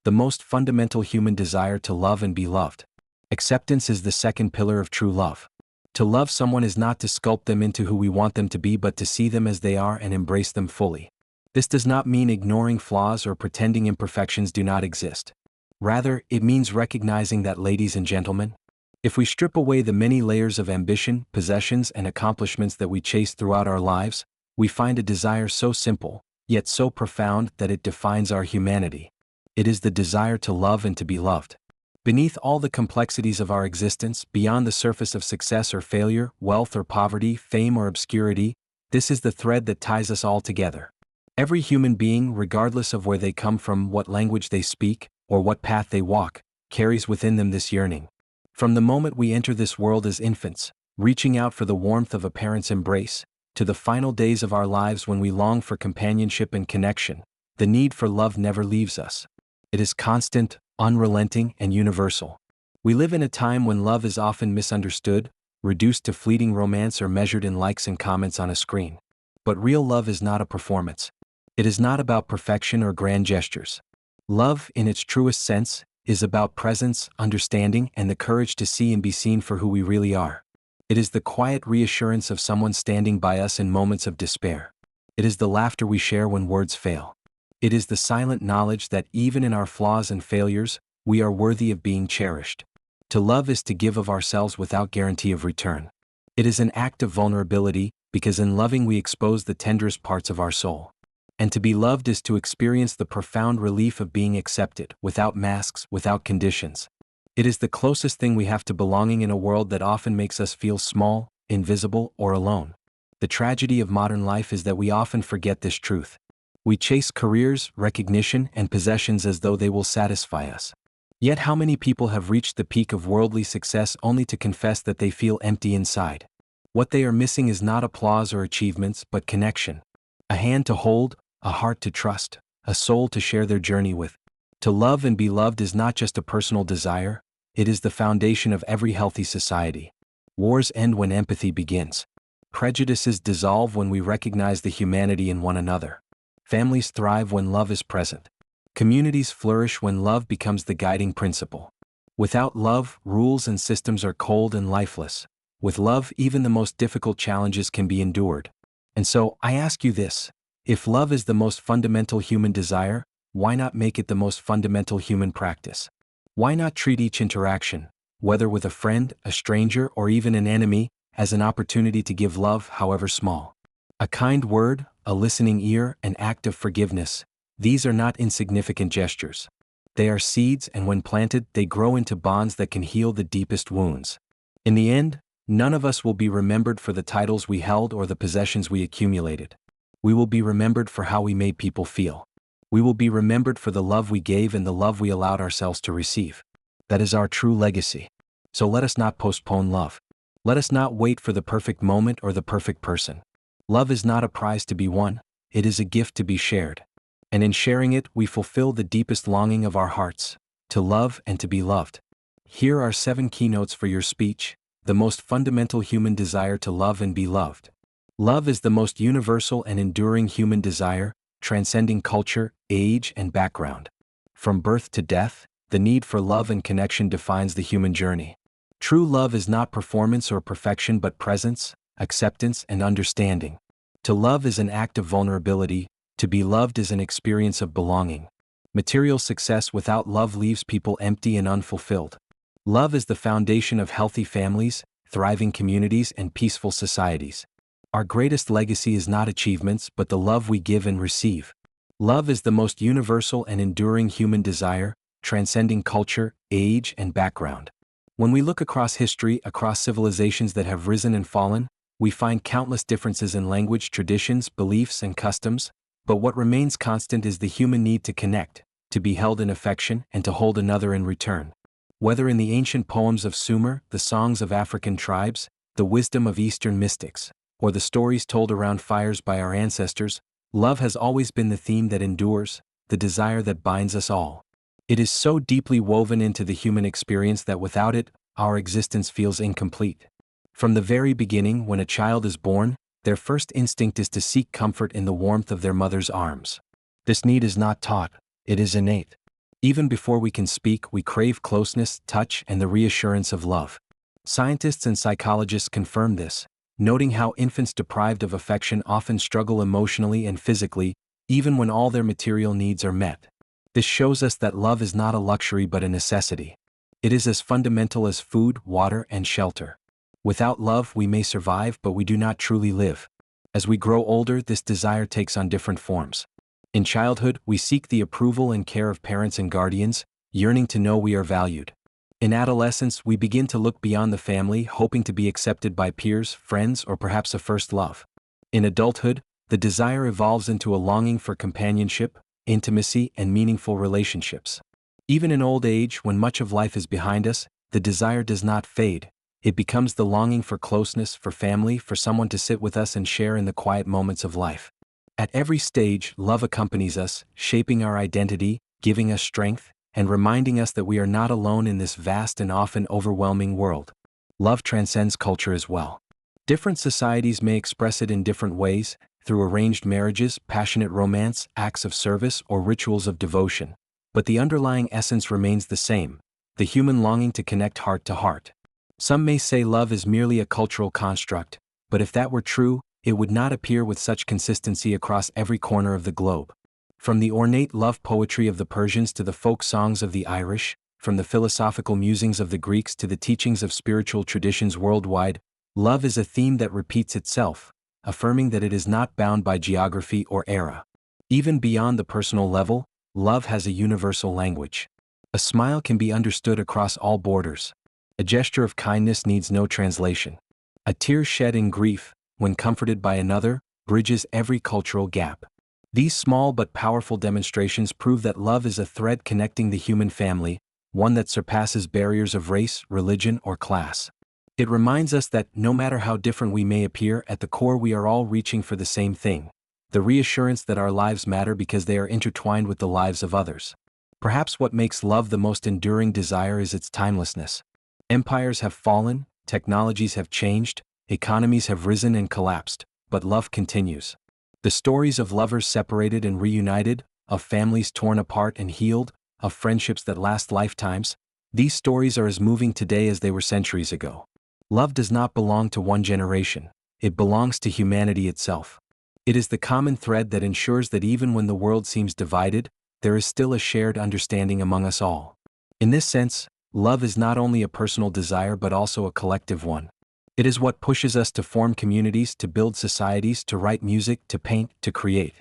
the most fundamental human desire to love and be loved. Acceptance is the second pillar of true love. To love someone is not to sculpt them into who we want them to be, but to see them as they are and embrace them fully. This does not mean ignoring flaws or pretending imperfections do not exist. Rather, it means recognizing that, ladies and gentlemen, if we strip away the many layers of ambition, possessions, and accomplishments that we chase throughout our lives, we find a desire so simple, yet so profound that it defines our humanity. It is the desire to love and to be loved. Beneath all the complexities of our existence, beyond the surface of success or failure, wealth or poverty, fame or obscurity, this is the thread that ties us all together. Every human being, regardless of where they come from, what language they speak, or what path they walk, carries within them this yearning. From the moment we enter this world as infants, reaching out for the warmth of a parent's embrace, to the final days of our lives when we long for companionship and connection, the need for love never leaves us. It is constant, unrelenting, and universal. We live in a time when love is often misunderstood, reduced to fleeting romance or measured in likes and comments on a screen. But real love is not a performance. It is not about perfection or grand gestures. Love, in its truest sense, is about presence, understanding, and the courage to see and be seen for who we really are. It is the quiet reassurance of someone standing by us in moments of despair. It is the laughter we share when words fail. It is the silent knowledge that even in our flaws and failures, we are worthy of being cherished. To love is to give of ourselves without guarantee of return. It is an act of vulnerability, because in loving we expose the tenderest parts of our soul. And to be loved is to experience the profound relief of being accepted, without masks, without conditions. It is the closest thing we have to belonging in a world that often makes us feel small, invisible, or alone. The tragedy of modern life is that we often forget this truth. We chase careers, recognition, and possessions as though they will satisfy us. Yet how many people have reached the peak of worldly success only to confess that they feel empty inside? What they are missing is not applause or achievements, but connection. A hand to hold, a heart to trust, a soul to share their journey with. To love and be loved is not just a personal desire, it is the foundation of every healthy society. Wars end when empathy begins. Prejudices dissolve when we recognize the humanity in one another. Families thrive when love is present. Communities flourish when love becomes the guiding principle. Without love, rules and systems are cold and lifeless. With love, even the most difficult challenges can be endured. And so, I ask you this. If love is the most fundamental human desire, why not make it the most fundamental human practice? Why not treat each interaction, whether with a friend, a stranger, or even an enemy, as an opportunity to give love, however small? A kind word, a listening ear, an act of forgiveness, these are not insignificant gestures. They are seeds, and when planted, they grow into bonds that can heal the deepest wounds. In the end, none of us will be remembered for the titles we held or the possessions we accumulated. We will be remembered for how we made people feel. We will be remembered for the love we gave and the love we allowed ourselves to receive. That is our true legacy. So let us not postpone love. Let us not wait for the perfect moment or the perfect person. Love is not a prize to be won, it is a gift to be shared. And in sharing it, we fulfill the deepest longing of our hearts, to love and to be loved. Here are 7 keynotes for your speech, the most fundamental human desire to love and be loved. Love is the most universal and enduring human desire, transcending culture, age, and background. From birth to death, the need for love and connection defines the human journey. True love is not performance or perfection but presence, acceptance, and understanding. To love is an act of vulnerability, to be loved is an experience of belonging. Material success without love leaves people empty and unfulfilled. Love is the foundation of healthy families, thriving communities, and peaceful societies. Our greatest legacy is not achievements but the love we give and receive. Love is the most universal and enduring human desire, transcending culture, age, and background. When we look across history, across civilizations that have risen and fallen, we find countless differences in language, traditions, beliefs, and customs, but what remains constant is the human need to connect, to be held in affection, and to hold another in return. Whether in the ancient poems of Sumer, the songs of African tribes, the wisdom of Eastern mystics, or the stories told around fires by our ancestors, love has always been the theme that endures, the desire that binds us all. It is so deeply woven into the human experience that without it, our existence feels incomplete. From the very beginning, when a child is born, their first instinct is to seek comfort in the warmth of their mother's arms. This need is not taught, it is innate. Even before we can speak, we crave closeness, touch, and the reassurance of love. Scientists and psychologists confirm this, noting how infants deprived of affection often struggle emotionally and physically, even when all their material needs are met. This shows us that love is not a luxury but a necessity. It is as fundamental as food, water, and shelter. Without love, we may survive, but we do not truly live. As we grow older, this desire takes on different forms. In childhood, we seek the approval and care of parents and guardians, yearning to know we are valued. In adolescence, we begin to look beyond the family, hoping to be accepted by peers, friends, or perhaps a first love. In adulthood, the desire evolves into a longing for companionship, intimacy, and meaningful relationships. Even in old age, when much of life is behind us, the desire does not fade. It becomes the longing for closeness, for family, for someone to sit with us and share in the quiet moments of life. At every stage, love accompanies us, shaping our identity, giving us strength, and reminding us that we are not alone in this vast and often overwhelming world. Love transcends culture as well. Different societies may express it in different ways, through arranged marriages, passionate romance, acts of service, or rituals of devotion. But the underlying essence remains the same, the human longing to connect heart to heart. Some may say love is merely a cultural construct, but if that were true, it would not appear with such consistency across every corner of the globe. From the ornate love poetry of the Persians to the folk songs of the Irish, from the philosophical musings of the Greeks to the teachings of spiritual traditions worldwide, love is a theme that repeats itself, affirming that it is not bound by geography or era. Even beyond the personal level, love has a universal language. A smile can be understood across all borders. A gesture of kindness needs no translation. A tear shed in grief, when comforted by another, bridges every cultural gap. These small but powerful demonstrations prove that love is a thread connecting the human family, one that surpasses barriers of race, religion, or class. It reminds us that, no matter how different we may appear, at the core we are all reaching for the same thing: the reassurance that our lives matter because they are intertwined with the lives of others. Perhaps what makes love the most enduring desire is its timelessness. Empires have fallen, technologies have changed, economies have risen and collapsed, but love continues. The stories of lovers separated and reunited, of families torn apart and healed, of friendships that last lifetimes, these stories are as moving today as they were centuries ago. Love does not belong to one generation, it belongs to humanity itself. It is the common thread that ensures that even when the world seems divided, there is still a shared understanding among us all. In this sense, love is not only a personal desire but also a collective one. It is what pushes us to form communities, to build societies, to write music, to paint, to create.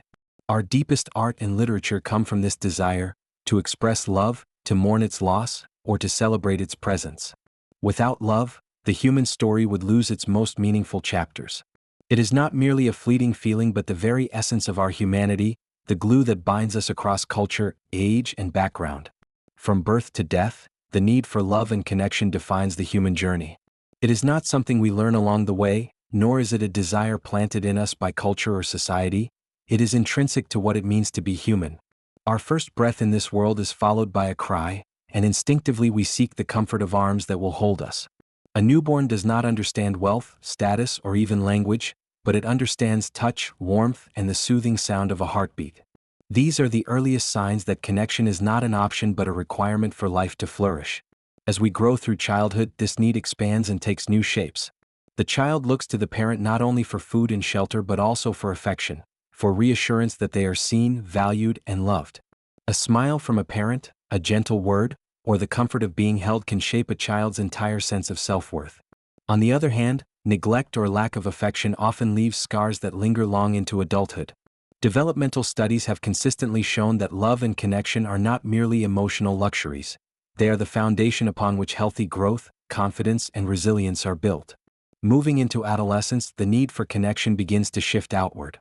Our deepest art and literature come from this desire, to express love, to mourn its loss, or to celebrate its presence. Without love, the human story would lose its most meaningful chapters. It is not merely a fleeting feeling but the very essence of our humanity, the glue that binds us across culture, age, and background. From birth to death, the need for love and connection defines the human journey. It is not something we learn along the way, nor is it a desire planted in us by culture or society. It is intrinsic to what it means to be human. Our first breath in this world is followed by a cry, and instinctively we seek the comfort of arms that will hold us. A newborn does not understand wealth, status, or even language, but it understands touch, warmth, and the soothing sound of a heartbeat. These are the earliest signs that connection is not an option but a requirement for life to flourish. As we grow through childhood, this need expands and takes new shapes. The child looks to the parent not only for food and shelter but also for affection, for reassurance that they are seen, valued, and loved. A smile from a parent, a gentle word, or the comfort of being held can shape a child's entire sense of self-worth. On the other hand, neglect or lack of affection often leaves scars that linger long into adulthood. Developmental studies have consistently shown that love and connection are not merely emotional luxuries. They are the foundation upon which healthy growth, confidence, and resilience are built. Moving into adolescence, the need for connection begins to shift outward.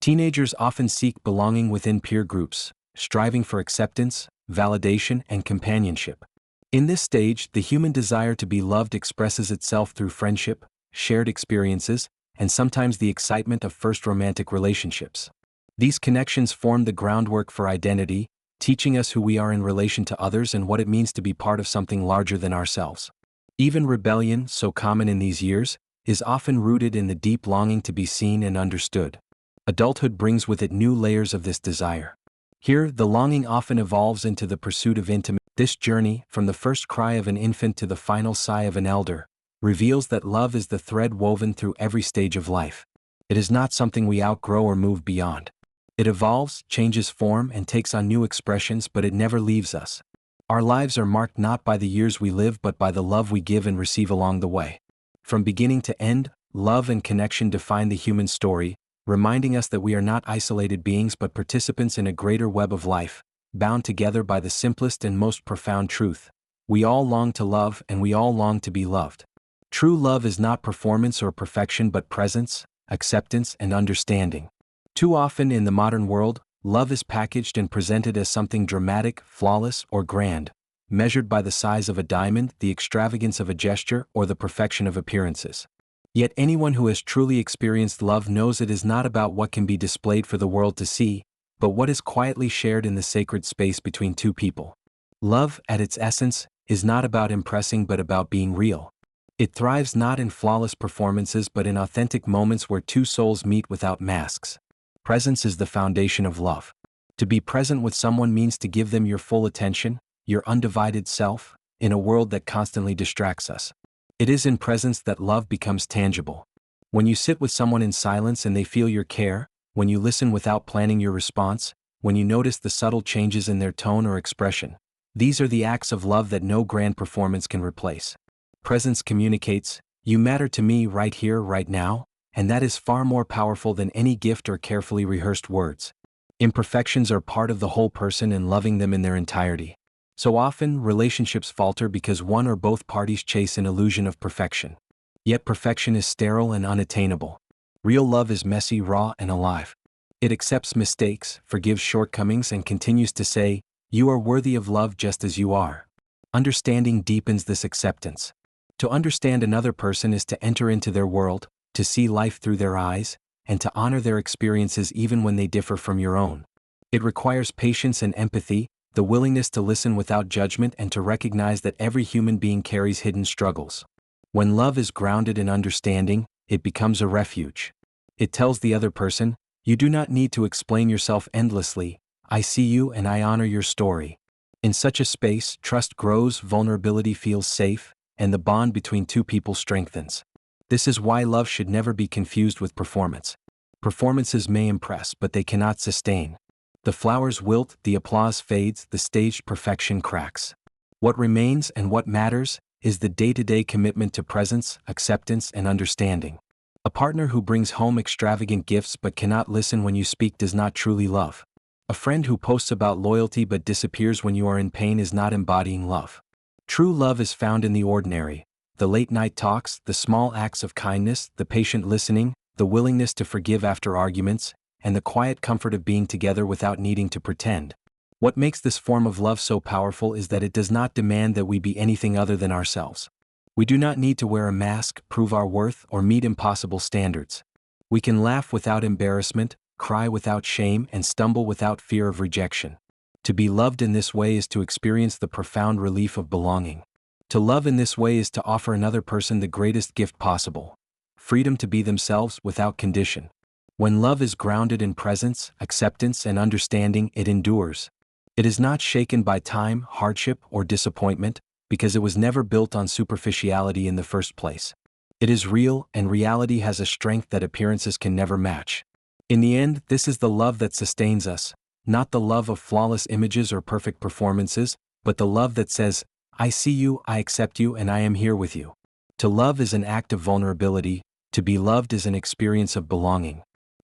Teenagers often seek belonging within peer groups, striving for acceptance, validation, and companionship. In this stage, the human desire to be loved expresses itself through friendship, shared experiences, and sometimes the excitement of first romantic relationships. These connections form the groundwork for identity, teaching us who we are in relation to others and what it means to be part of something larger than ourselves. Even rebellion, so common in these years, is often rooted in the deep longing to be seen and understood. Adulthood brings with it new layers of this desire. Here, the longing often evolves into the pursuit of intimacy. This journey, from the first cry of an infant to the final sigh of an elder, reveals that love is the thread woven through every stage of life. It is not something we outgrow or move beyond. It evolves, changes form, and takes on new expressions, but it never leaves us. Our lives are marked not by the years we live but by the love we give and receive along the way. From beginning to end, love and connection define the human story, reminding us that we are not isolated beings but participants in a greater web of life, bound together by the simplest and most profound truth. We all long to love and we all long to be loved. True love is not performance or perfection but presence, acceptance, and understanding. Too often in the modern world, love is packaged and presented as something dramatic, flawless, or grand, measured by the size of a diamond, the extravagance of a gesture, or the perfection of appearances. Yet anyone who has truly experienced love knows it is not about what can be displayed for the world to see, but what is quietly shared in the sacred space between two people. Love, at its essence, is not about impressing but about being real. It thrives not in flawless performances but in authentic moments where two souls meet without masks. Presence is the foundation of love. To be present with someone means to give them your full attention, your undivided self, in a world that constantly distracts us. It is in presence that love becomes tangible. When you sit with someone in silence and they feel your care, when you listen without planning your response, when you notice the subtle changes in their tone or expression, these are the acts of love that no grand performance can replace. Presence communicates, "You matter to me right here, right now," and that is far more powerful than any gift or carefully rehearsed words. Imperfections are part of the whole person and loving them in their entirety. So often, relationships falter because one or both parties chase an illusion of perfection. Yet perfection is sterile and unattainable. Real love is messy, raw, and alive. It accepts mistakes, forgives shortcomings, and continues to say, "You are worthy of love just as you are." Understanding deepens this acceptance. To understand another person is to enter into their world, to see life through their eyes, and to honor their experiences even when they differ from your own. It requires patience and empathy, the willingness to listen without judgment and to recognize that every human being carries hidden struggles. When love is grounded in understanding, it becomes a refuge. It tells the other person, "You do not need to explain yourself endlessly, I see you and I honor your story." In such a space, trust grows, vulnerability feels safe, and the bond between two people strengthens. This is why love should never be confused with performance. Performances may impress, but they cannot sustain. The flowers wilt, the applause fades, the staged perfection cracks. What remains and what matters is the day-to-day commitment to presence, acceptance, and understanding. A partner who brings home extravagant gifts but cannot listen when you speak does not truly love. A friend who posts about loyalty but disappears when you are in pain is not embodying love. True love is found in the ordinary, the late-night talks, the small acts of kindness, the patient listening, the willingness to forgive after arguments, and the quiet comfort of being together without needing to pretend. What makes this form of love so powerful is that it does not demand that we be anything other than ourselves. We do not need to wear a mask, prove our worth, or meet impossible standards. We can laugh without embarrassment, cry without shame, and stumble without fear of rejection. To be loved in this way is to experience the profound relief of belonging. To love in this way is to offer another person the greatest gift possible: freedom to be themselves without condition. When love is grounded in presence, acceptance, and understanding, it endures. It is not shaken by time, hardship, or disappointment, because it was never built on superficiality in the first place. It is real, and reality has a strength that appearances can never match. In the end, this is the love that sustains us, not the love of flawless images or perfect performances, but the love that says, "I see you, I accept you, and I am here with you." To love is an act of vulnerability, to be loved is an experience of belonging.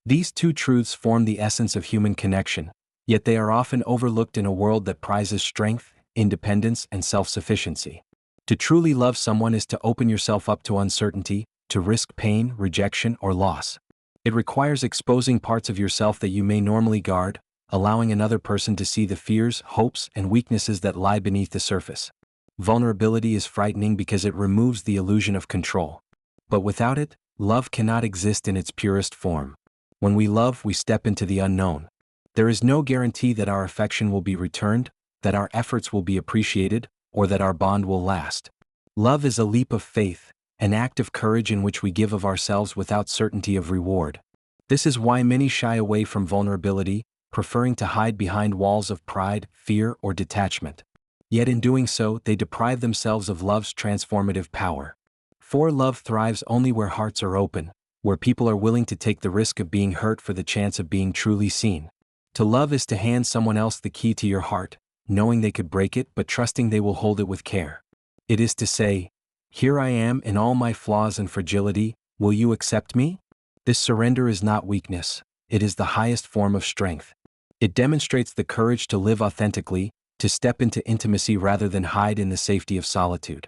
These two truths form the essence of human connection, yet they are often overlooked in a world that prizes strength, independence, and self-sufficiency. To truly love someone is to open yourself up to uncertainty, to risk pain, rejection, or loss. It requires exposing parts of yourself that you may normally guard, allowing another person to see the fears, hopes, and weaknesses that lie beneath the surface. Vulnerability is frightening because it removes the illusion of control. But without it, love cannot exist in its purest form. When we love, we step into the unknown. There is no guarantee that our affection will be returned, that our efforts will be appreciated, or that our bond will last. Love is a leap of faith, an act of courage in which we give of ourselves without certainty of reward. This is why many shy away from vulnerability, preferring to hide behind walls of pride, fear, or detachment. Yet in doing so, they deprive themselves of love's transformative power. For love thrives only where hearts are open, where people are willing to take the risk of being hurt for the chance of being truly seen. To love is to hand someone else the key to your heart, knowing they could break it but trusting they will hold it with care. It is to say, "Here I am in all my flaws and fragility, will you accept me?" This surrender is not weakness, it is the highest form of strength. It demonstrates the courage to live authentically, to step into intimacy rather than hide in the safety of solitude.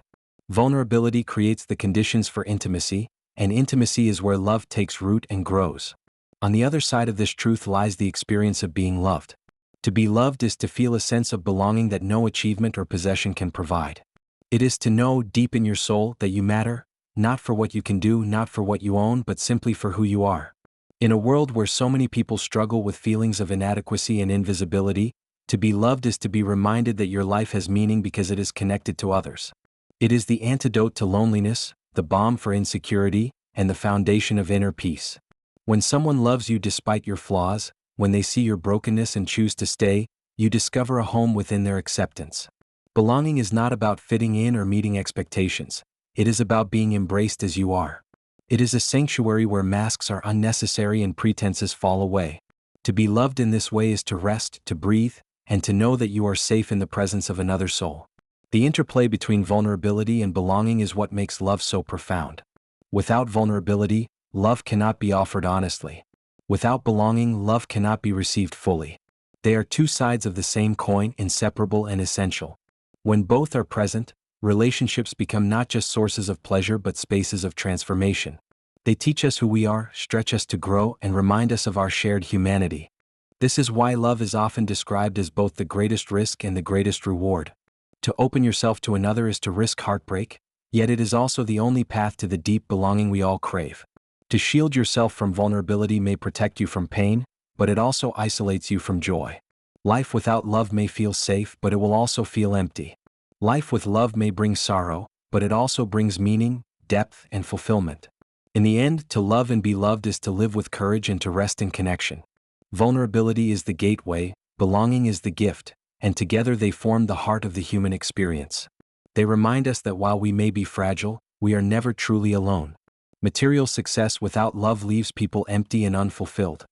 Vulnerability creates the conditions for intimacy, and intimacy is where love takes root and grows. On the other side of this truth lies the experience of being loved. To be loved is to feel a sense of belonging that no achievement or possession can provide. It is to know deep in your soul that you matter, not for what you can do, not for what you own, but simply for who you are. In a world where so many people struggle with feelings of inadequacy and invisibility, to be loved is to be reminded that your life has meaning because it is connected to others. It is the antidote to loneliness, the balm for insecurity, and the foundation of inner peace. When someone loves you despite your flaws, when they see your brokenness and choose to stay, you discover a home within their acceptance. Belonging is not about fitting in or meeting expectations. It is about being embraced as you are. It is a sanctuary where masks are unnecessary and pretenses fall away. To be loved in this way is to rest, to breathe, and to know that you are safe in the presence of another soul. The interplay between vulnerability and belonging is what makes love so profound. Without vulnerability, love cannot be offered honestly. Without belonging, love cannot be received fully. They are two sides of the same coin, inseparable and essential. When both are present, relationships become not just sources of pleasure but spaces of transformation. They teach us who we are, stretch us to grow, and remind us of our shared humanity. This is why love is often described as both the greatest risk and the greatest reward. To open yourself to another is to risk heartbreak, yet it is also the only path to the deep belonging we all crave. To shield yourself from vulnerability may protect you from pain, but it also isolates you from joy. Life without love may feel safe, but it will also feel empty. Life with love may bring sorrow, but it also brings meaning, depth, and fulfillment. In the end, to love and be loved is to live with courage and to rest in connection. Vulnerability is the gateway, belonging is the gift, and together they form the heart of the human experience. They remind us that while we may be fragile, we are never truly alone. Material success without love leaves people empty and unfulfilled.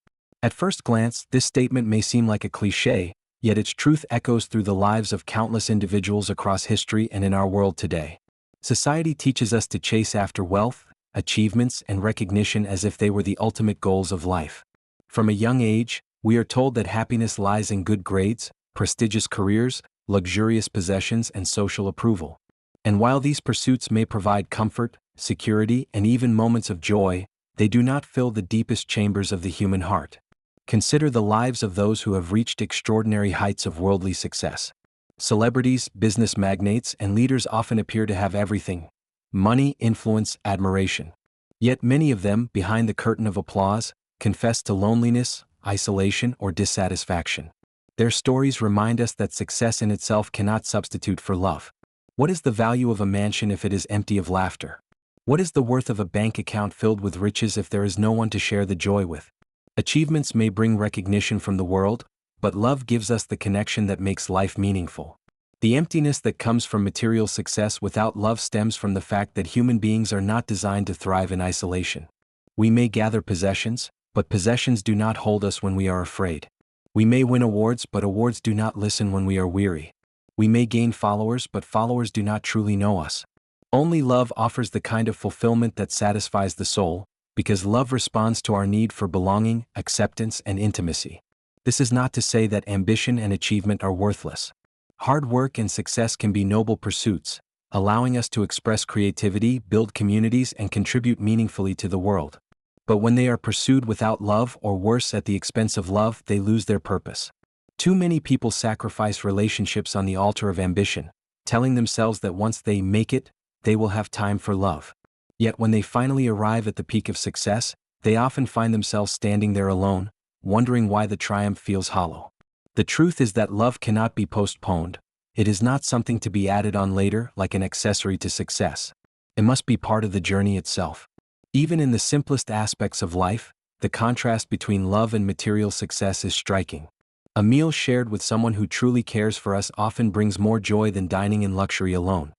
At first glance, this statement may seem like a cliché, yet its truth echoes through the lives of countless individuals across history and in our world today. Society teaches us to chase after wealth, achievements, and recognition as if they were the ultimate goals of life. From a young age, we are told that happiness lies in good grades, prestigious careers, luxurious possessions, and social approval. And while these pursuits may provide comfort, security, and even moments of joy, they do not fill the deepest chambers of the human heart. Consider the lives of those who have reached extraordinary heights of worldly success. Celebrities, business magnates, and leaders often appear to have everything: money, influence, admiration. Yet many of them, behind the curtain of applause, confess to loneliness, isolation, or dissatisfaction. Their stories remind us that success in itself cannot substitute for love. What is the value of a mansion if it is empty of laughter? What is the worth of a bank account filled with riches if there is no one to share the joy with? Achievements may bring recognition from the world, but love gives us the connection that makes life meaningful. The emptiness that comes from material success without love stems from the fact that human beings are not designed to thrive in isolation. We may gather possessions, but possessions do not hold us when we are afraid. We may win awards, but awards do not listen when we are weary. We may gain followers, but followers do not truly know us. Only love offers the kind of fulfillment that satisfies the soul, because love responds to our need for belonging, acceptance, and intimacy. This is not to say that ambition and achievement are worthless. Hard work and success can be noble pursuits, allowing us to express creativity, build communities, and contribute meaningfully to the world. But when they are pursued without love, or worse, at the expense of love, they lose their purpose. Too many people sacrifice relationships on the altar of ambition, telling themselves that once they make it, they will have time for love. Yet when they finally arrive at the peak of success, they often find themselves standing there alone, wondering why the triumph feels hollow. The truth is that love cannot be postponed. It is not something to be added on later, like an accessory to success. It must be part of the journey itself. Even in the simplest aspects of life, the contrast between love and material success is striking. A meal shared with someone who truly cares for us often brings more joy than dining in luxury alone.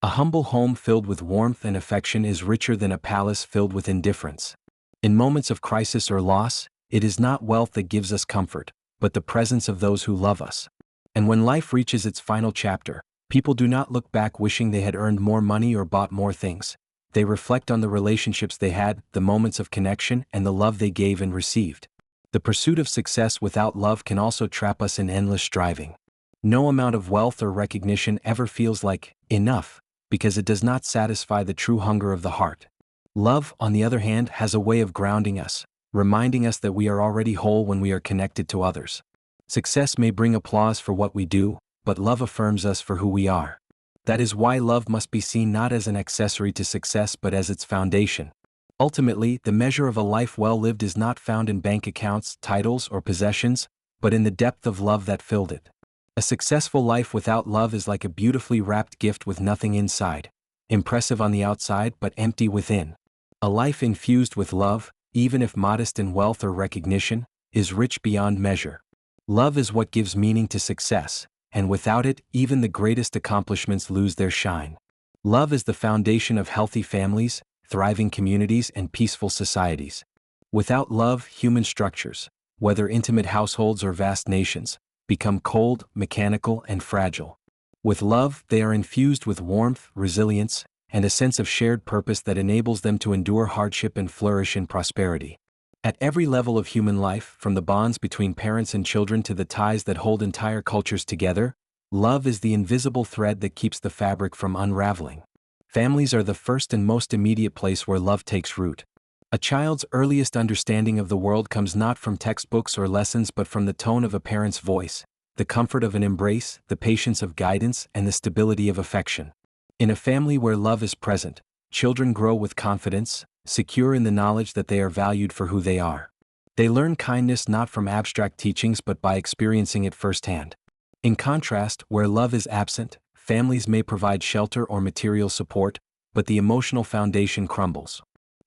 A humble home filled with warmth and affection is richer than a palace filled with indifference. In moments of crisis or loss, it is not wealth that gives us comfort, but the presence of those who love us. And when life reaches its final chapter, people do not look back wishing they had earned more money or bought more things. They reflect on the relationships they had, the moments of connection, and the love they gave and received. The pursuit of success without love can also trap us in endless striving. No amount of wealth or recognition ever feels like enough, because it does not satisfy the true hunger of the heart. Love, on the other hand, has a way of grounding us, reminding us that we are already whole when we are connected to others. Success may bring applause for what we do, but love affirms us for who we are. That is why love must be seen not as an accessory to success but as its foundation. Ultimately, the measure of a life well lived is not found in bank accounts, titles, or possessions, but in the depth of love that filled it. A successful life without love is like a beautifully wrapped gift with nothing inside, impressive on the outside but empty within. A life infused with love, even if modest in wealth or recognition, is rich beyond measure. Love is what gives meaning to success, and without it, even the greatest accomplishments lose their shine. Love is the foundation of healthy families, thriving communities, and peaceful societies. Without love, human structures, whether intimate households or vast nations, become cold, mechanical, and fragile. With love, they are infused with warmth, resilience, and a sense of shared purpose that enables them to endure hardship and flourish in prosperity. At every level of human life, from the bonds between parents and children to the ties that hold entire cultures together, love is the invisible thread that keeps the fabric from unraveling. Families are the first and most immediate place where love takes root. A child's earliest understanding of the world comes not from textbooks or lessons but from the tone of a parent's voice, the comfort of an embrace, the patience of guidance, and the stability of affection. In a family where love is present, children grow with confidence, secure in the knowledge that they are valued for who they are. They learn kindness not from abstract teachings but by experiencing it firsthand. In contrast, where love is absent, families may provide shelter or material support, but the emotional foundation crumbles.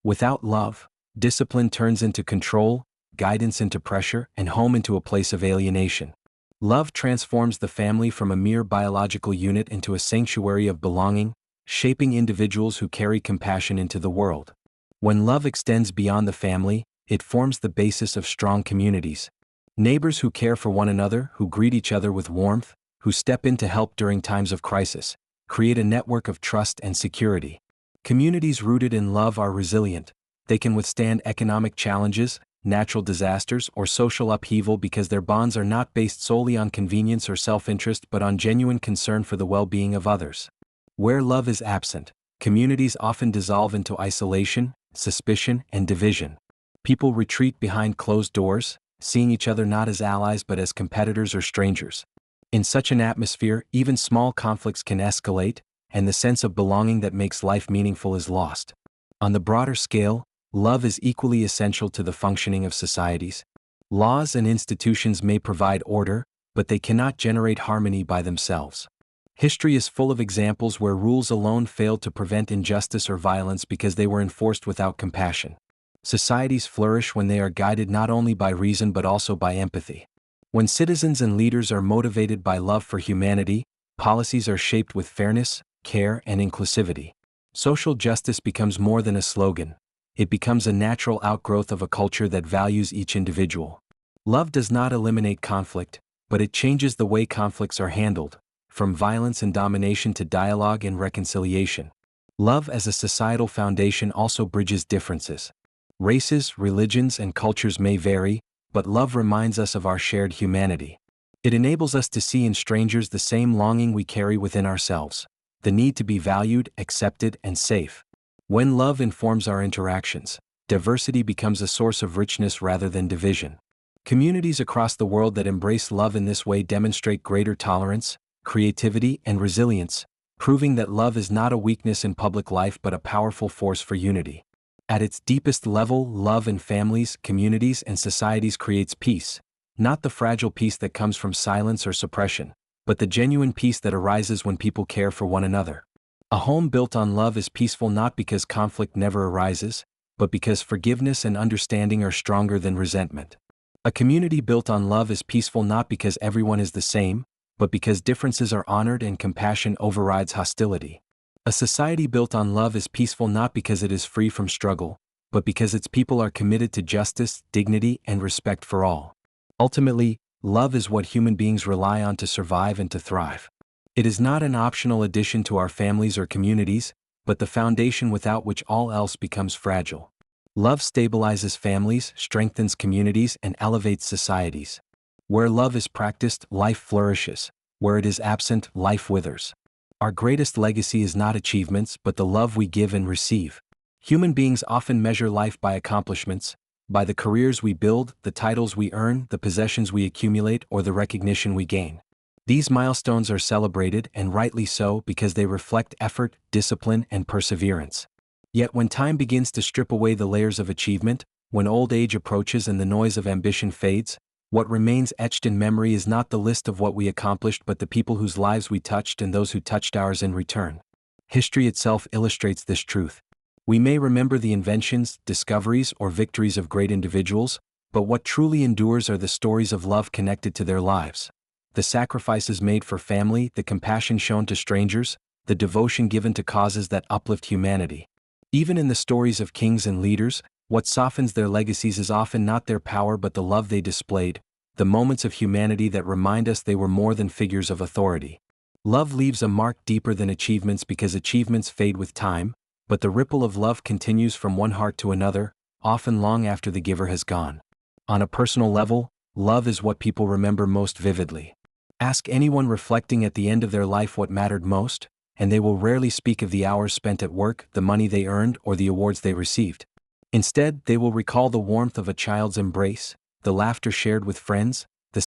Without love, discipline turns into control, guidance into pressure, and home into a place of alienation. Love transforms the family from a mere biological unit into a sanctuary of belonging, shaping individuals who carry compassion into the world. When love extends beyond the family, it forms the basis of strong communities. Neighbors who care for one another, who greet each other with warmth, who step in to help during times of crisis, create a network of trust and security. Communities rooted in love are resilient. They can withstand economic challenges, natural disasters, or social upheaval because their bonds are not based solely on convenience or self-interest but on genuine concern for the well-being of others. Where love is absent, communities often dissolve into isolation, suspicion, and division. People retreat behind closed doors, seeing each other not as allies but as competitors or strangers. In such an atmosphere, even small conflicts can escalate, and the sense of belonging that makes life meaningful is lost. On the broader scale, love is equally essential to the functioning of societies. Laws and institutions may provide order, but they cannot generate harmony by themselves. History is full of examples where rules alone failed to prevent injustice or violence because they were enforced without compassion. Societies flourish when they are guided not only by reason but also by empathy. When citizens and leaders are motivated by love for humanity, policies are shaped with fairness, care, and inclusivity. Social justice becomes more than a slogan. It becomes a natural outgrowth of a culture that values each individual. Love does not eliminate conflict, but it changes the way conflicts are handled, from violence and domination to dialogue and reconciliation. Love as a societal foundation also bridges differences. Races, religions, and cultures may vary, but love reminds us of our shared humanity. It enables us to see in strangers the same longing we carry within ourselves, the need to be valued, accepted, and safe. When love informs our interactions, diversity becomes a source of richness rather than division. Communities across the world that embrace love in this way demonstrate greater tolerance, creativity, and resilience, proving that love is not a weakness in public life but a powerful force for unity. At its deepest level, love in families, communities, and societies creates peace, not the fragile peace that comes from silence or suppression, but the genuine peace that arises when people care for one another. A home built on love is peaceful not because conflict never arises, but because forgiveness and understanding are stronger than resentment. A community built on love is peaceful not because everyone is the same, but because differences are honored and compassion overrides hostility. A society built on love is peaceful not because it is free from struggle, but because its people are committed to justice, dignity, and respect for all. Ultimately, love is what human beings rely on to survive and to thrive. It is not an optional addition to our families or communities, but the foundation without which all else becomes fragile. Love stabilizes families, strengthens communities, and elevates societies. Where love is practiced, life flourishes. Where it is absent, life withers. Our greatest legacy is not achievements, but the love we give and receive. Human beings often measure life by accomplishments, by the careers we build, the titles we earn, the possessions we accumulate, or the recognition we gain. These milestones are celebrated, and rightly so, because they reflect effort, discipline, and perseverance. Yet when time begins to strip away the layers of achievement, when old age approaches and the noise of ambition fades, what remains etched in memory is not the list of what we accomplished but the people whose lives we touched and those who touched ours in return. History itself illustrates this truth. We may remember the inventions, discoveries, or victories of great individuals, but what truly endures are the stories of love connected to their lives. The sacrifices made for family, the compassion shown to strangers, the devotion given to causes that uplift humanity. Even in the stories of kings and leaders, what softens their legacies is often not their power but the love they displayed, the moments of humanity that remind us they were more than figures of authority. Love leaves a mark deeper than achievements because achievements fade with time, but the ripple of love continues from one heart to another, often long after the giver has gone. On a personal level, love is what people remember most vividly. Ask anyone reflecting at the end of their life what mattered most, and they will rarely speak of the hours spent at work, the money they earned, or the awards they received. Instead, they will recall the warmth of a child's embrace, the laughter shared with friends,